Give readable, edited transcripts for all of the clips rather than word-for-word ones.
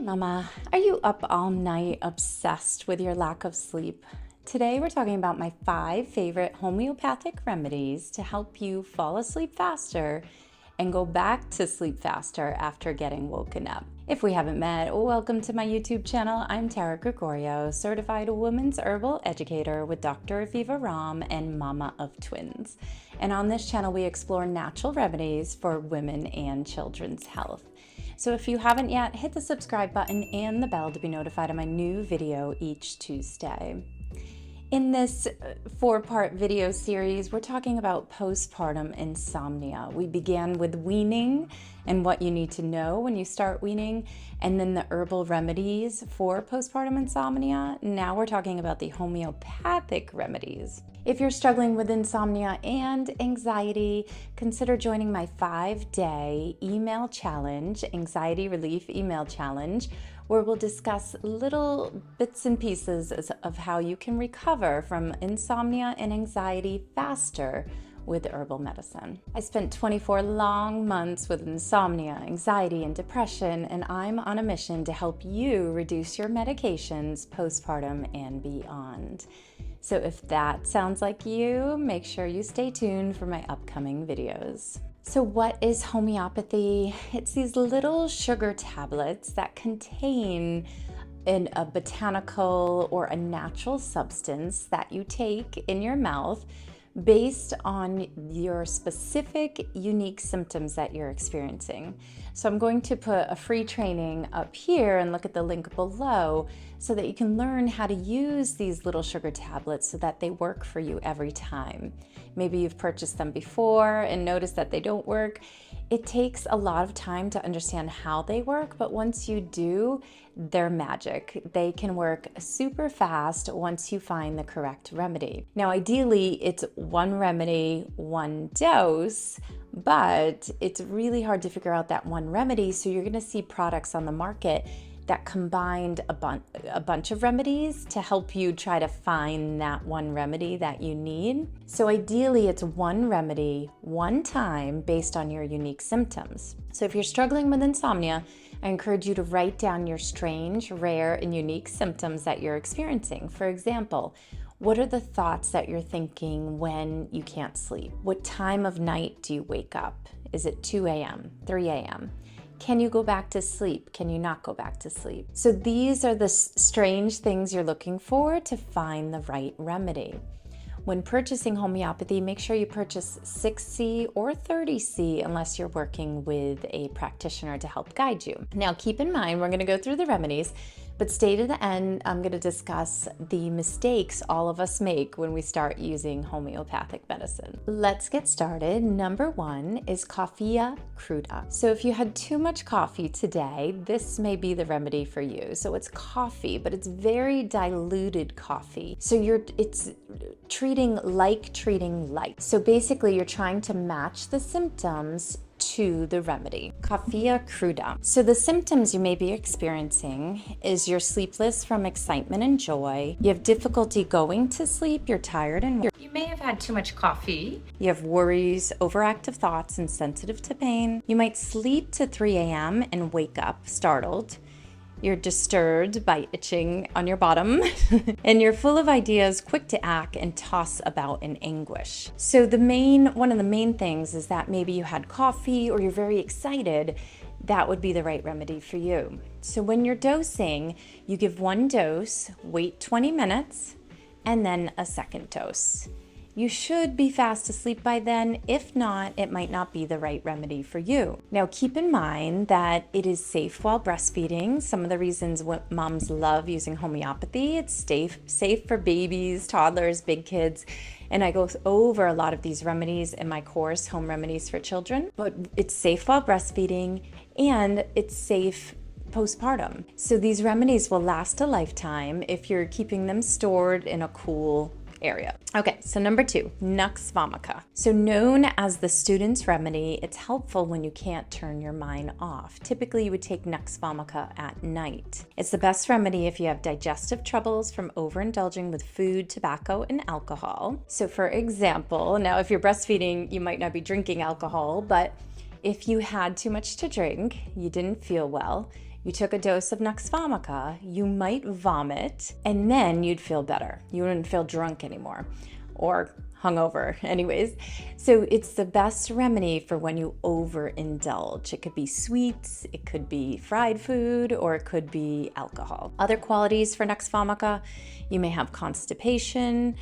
Mama, are you up all night obsessed with your lack of sleep? Today we're talking about my 5 favorite homeopathic remedies to help you fall asleep faster and go back to sleep faster after getting woken up. If we haven't met, welcome to my YouTube channel. I'm Gregorio, certified women's herbal educator with Dr. Aviva Ram and mama of twins. And on this channel, we explore natural remedies for women and children's health. So if you haven't yet, hit the subscribe button and the bell to be notified of my new video each Tuesday. In this 4-part video series, we're talking about postpartum insomnia. We began with weaning and what you need to know when you start weaning, and then the herbal remedies for postpartum insomnia. Now we're talking about the homeopathic remedies. If you're struggling with insomnia and anxiety, consider joining my 5-day email challenge, anxiety relief email challenge, where we'll discuss little bits and pieces of how you can recover from insomnia and anxiety faster with herbal medicine. I spent 24 long months with insomnia, anxiety, and depression, and I'm on a mission to help you reduce your medications postpartum and beyond. So if that sounds like you, make sure you stay tuned for my upcoming videos. So what is homeopathy? It's these little sugar tablets that contain a botanical or a natural substance that you take in your mouth based on your specific unique symptoms that you're experiencing. So I'm going to put a free training up here and look at the link below so that you can learn how to use these little sugar tablets so that they work for you every time. Maybe you've purchased them before and noticed that they don't work. It takes a lot of time to understand how they work, but once you do, they're magic. They can work super fast once you find the correct remedy. Now, ideally, it's one remedy, one dose, but it's really hard to figure out that one remedy, so you're gonna see products on the market that combined a bunch of remedies to help you try to find that one remedy that you need. So ideally, it's one remedy, one time, based on your unique symptoms. So if you're struggling with insomnia, I encourage you to write down your strange, rare, and unique symptoms that you're experiencing. For example, what are the thoughts that you're thinking when you can't sleep? What time of night do you wake up? Is it 2 a.m., 3 a.m.? Can you go back to sleep? Can you not go back to sleep? So these are the strange things you're looking for to find the right remedy. When purchasing homeopathy, make sure you purchase 6C or 30C unless you're working with a practitioner to help guide you. Now keep in mind, we're gonna go through the remedies, but stay to the end. I'm gonna discuss the mistakes all of us make when we start using homeopathic medicine. Let's get started. Number 1 is coffea cruda. So if you had too much coffee today, this may be the remedy for you. So it's coffee, but it's very diluted coffee. So it's treating like. So basically you're trying to match the symptoms to the remedy. Coffea cruda. So the symptoms you may be experiencing is you're sleepless from excitement and joy. You have difficulty going to sleep. You're tired and you may have had too much coffee. You have worries, overactive thoughts, and sensitive to pain. You might sleep to 3 a.m. and wake up startled. You're disturbed by itching on your bottom, and you're full of ideas, quick to act, and toss about in anguish. So one of the main things is that maybe you had coffee or you're very excited. That would be the right remedy for you. So when you're dosing, you give 1 dose, wait 20 minutes, and then a second dose. You should be fast asleep by then. If not, it might not be the right remedy for you. Now, keep in mind that it is safe while breastfeeding. Some of the reasons moms love using homeopathy, it's safe for babies, toddlers, big kids. And I go over a lot of these remedies in my course, Home Remedies for Children. But it's safe while breastfeeding and it's safe postpartum. So these remedies will last a lifetime if you're keeping them stored in a cool area. Okay, so number 2, Nux vomica. So known as the student's remedy, it's helpful when you can't turn your mind off. Typically, you would take Nux vomica at night. It's the best remedy if you have digestive troubles from overindulging with food, tobacco, and alcohol. So for example, now if you're breastfeeding, you might not be drinking alcohol, but if you had too much to drink, you didn't feel well, you took a dose of Nux Vomica, you might vomit, and then you'd feel better. You wouldn't feel drunk anymore or hungover anyways. So it's the best remedy for when you overindulge. It could be sweets, it could be fried food, or it could be alcohol. Other qualities for Nux Vomica, you may have constipation,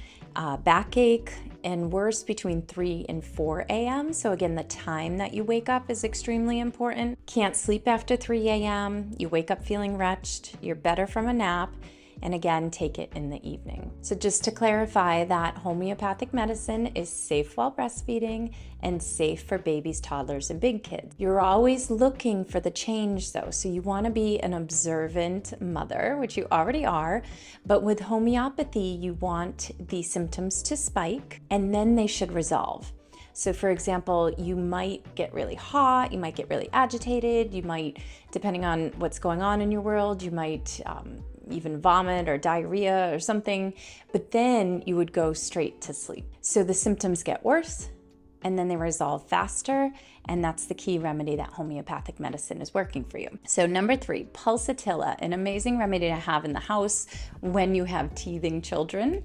backache, and worse between 3 and 4 a.m. So again, the time that you wake up is extremely important. Can't sleep after 3 a.m. You wake up feeling wretched, you're better from a nap, and again, take it in the evening. So just to clarify, that homeopathic medicine is safe while breastfeeding and safe for babies, toddlers, and big kids. You're always looking for the change though. So you wanna be an observant mother, which you already are, but with homeopathy, you want the symptoms to spike and then they should resolve. So for example, you might get really hot, you might get really agitated, you might, depending on what's going on in your world, you might even vomit or diarrhea or something, but then you would go straight to sleep. So the symptoms get worse and then they resolve faster, and that's the key remedy that homeopathic medicine is working for you. So number 3, pulsatilla, an amazing remedy to have in the house when you have teething children.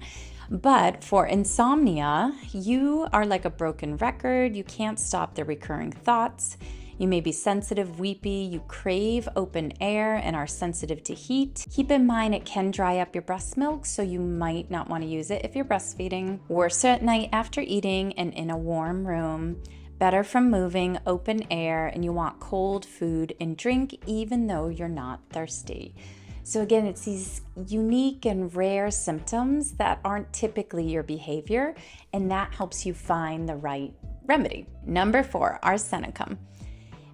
But for insomnia, you are like a broken record. You can't stop the recurring thoughts. You may be sensitive, weepy, you crave open air and are sensitive to heat. Keep in mind it can dry up your breast milk, so you might not want to use it if you're breastfeeding. Worse at night after eating and in a warm room. Better from moving, open air, and you want cold food and drink even though you're not thirsty. So again, it's these unique and rare symptoms that aren't typically your behavior, and that helps you find the right remedy. Number 4, arsenicum.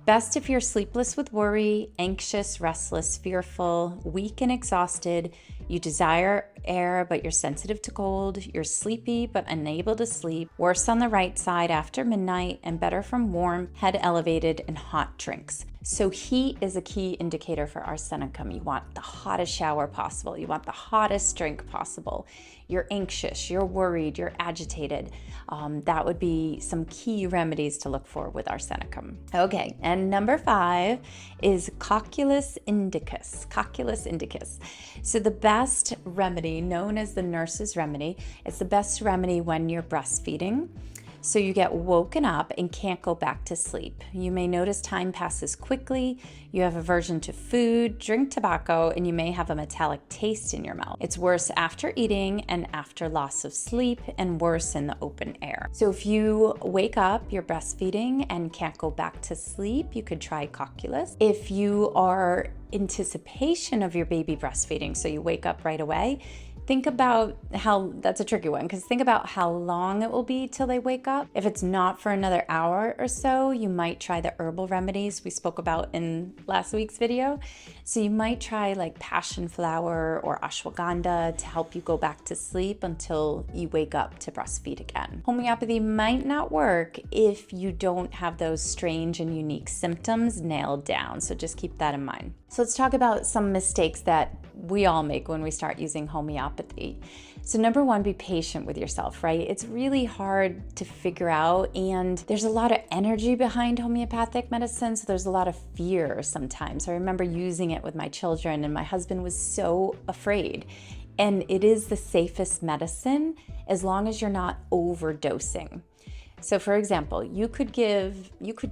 Best if you're sleepless with worry, anxious, restless, fearful, weak and exhausted, you desire air but you're sensitive to cold, you're sleepy but unable to sleep, worse on the right side after midnight, and better from warm, head elevated, and hot drinks. So heat is a key indicator for arsenicum. You want the hottest shower possible. You want the hottest drink possible. You're anxious, you're worried, you're agitated. That would be some key remedies to look for with arsenicum. Okay, and number 5 is cocculus indicus. Cocculus indicus. So the best remedy, known as the nurse's remedy, it's the best remedy when you're breastfeeding. So you get woken up and can't go back to sleep. You may notice time passes quickly, you have aversion to food, drink tobacco, and you may have a metallic taste in your mouth. It's worse after eating and after loss of sleep, and worse in the open air. So if you wake up, you're breastfeeding and can't go back to sleep, you could try cocculus. If you are anticipation of your baby breastfeeding, so you wake up right away, think about how, that's a tricky one, because think about how long it will be till they wake up. If it's not for another hour or so, you might try the herbal remedies we spoke about in last week's video. So you might try like passion flower or ashwagandha to help you go back to sleep until you wake up to breastfeed again. Homeopathy might not work if you don't have those strange and unique symptoms nailed down. So just keep that in mind. So let's talk about some mistakes that we all make when we start using homeopathy. So number 1, be patient with yourself, right? It's really hard to figure out, and there's a lot of energy behind homeopathic medicine, so there's a lot of fear sometimes. I remember using it with my children, and my husband was so afraid. And it is the safest medicine as long as you're not overdosing. So for example, you could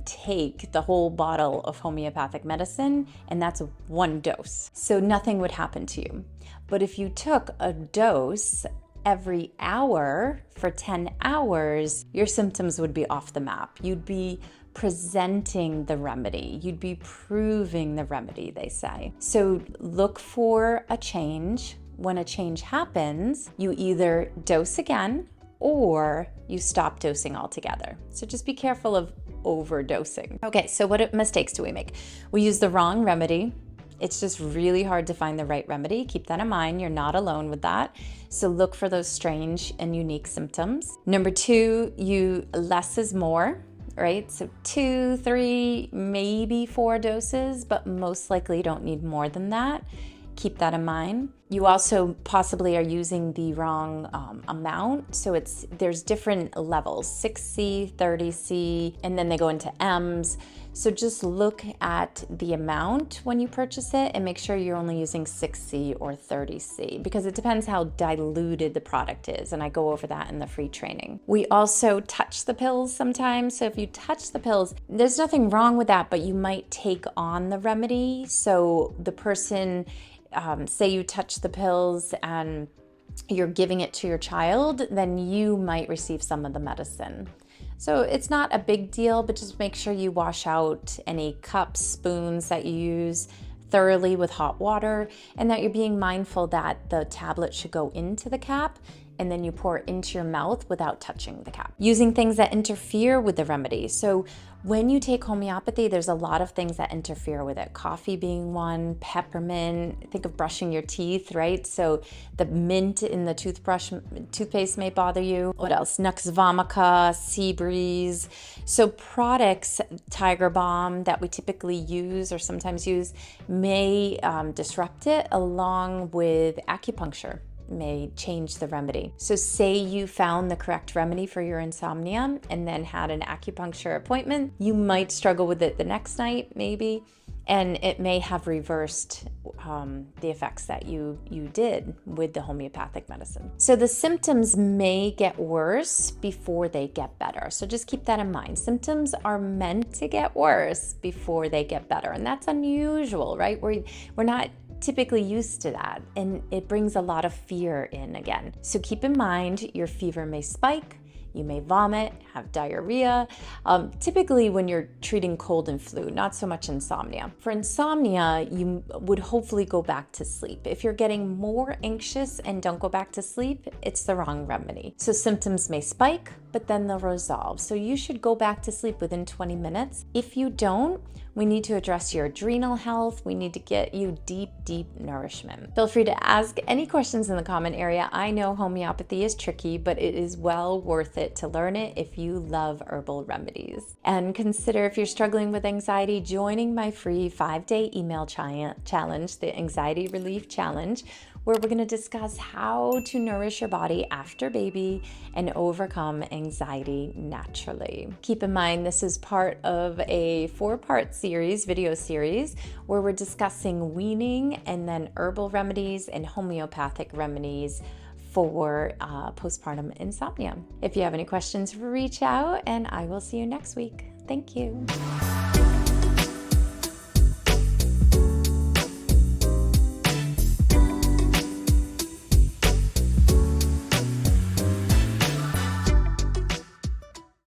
take the whole bottle of homeopathic medicine, and that's 1 dose. So nothing would happen to you. But if you took a dose every hour for 10 hours, your symptoms would be off the map. You'd be presenting the remedy. You'd be proving the remedy, they say. So look for a change. When a change happens, you either dose again or you stop dosing altogether. So just be careful of overdosing. Okay, so what mistakes do we make? We use the wrong remedy. It's just really hard to find the right remedy. Keep that in mind. You're not alone with that. So look for those strange and unique symptoms. Number 2, less is more, right? So 2, 3, maybe 4 doses, but most likely you don't need more than that. Keep that in mind. You also possibly are using the wrong amount. So there's different levels, 6C, 30C, and then they go into M's. So just look at the amount when you purchase it and make sure you're only using 6C or 30C, because it depends how diluted the product is. And I go over that in the free training. We also touch the pills sometimes. So if you touch the pills, there's nothing wrong with that, but you might take on the remedy. So the person, say you touch the pills and you're giving it to your child, then you might receive some of the medicine. So it's not a big deal, but just make sure you wash out any cups, spoons that you use thoroughly with hot water, and that you're being mindful that the tablet should go into the cap and then you pour it into your mouth without touching the cap. Using things that interfere with the remedy. So when you take homeopathy, there's a lot of things that interfere with it. Coffee being one, peppermint, think of brushing your teeth, right? So the mint in the toothpaste may bother you. What else? Nux vomica, sea breeze. So products, Tiger Balm, that we typically use or sometimes use may disrupt it, along with acupuncture may change the remedy. So say you found the correct remedy for your insomnia and then had an acupuncture appointment, you might struggle with it the next night maybe, and it may have reversed the effects that you did with the homeopathic medicine. So the symptoms may get worse before they get better. So just keep that in mind. Symptoms are meant to get worse before they get better, and that's unusual, right? We're not typically used to that, and it brings a lot of fear in again. So keep in mind, your fever may spike, you may vomit, have diarrhea, typically when you're treating cold and flu, not so much insomnia. For insomnia, you would hopefully go back to sleep. If you're getting more anxious and don't go back to sleep, it's the wrong remedy. So symptoms may spike, but then they'll resolve. So you should go back to sleep within 20 minutes. If you don't, we need to address your adrenal health. We need to get you deep nourishment. Feel free to ask any questions in the comment area. I know homeopathy is tricky, but it is well worth it to learn it if you love herbal remedies. And consider, if you're struggling with anxiety, joining my free 5-day email challenge, the Anxiety Relief Challenge, where we're going to discuss how to nourish your body after baby and overcome anxiety naturally. Keep in mind, this is part of a 4-part video series, where we're discussing weaning and then herbal remedies and homeopathic remedies for postpartum insomnia. If you have any questions, reach out and I will see you next week. Thank you.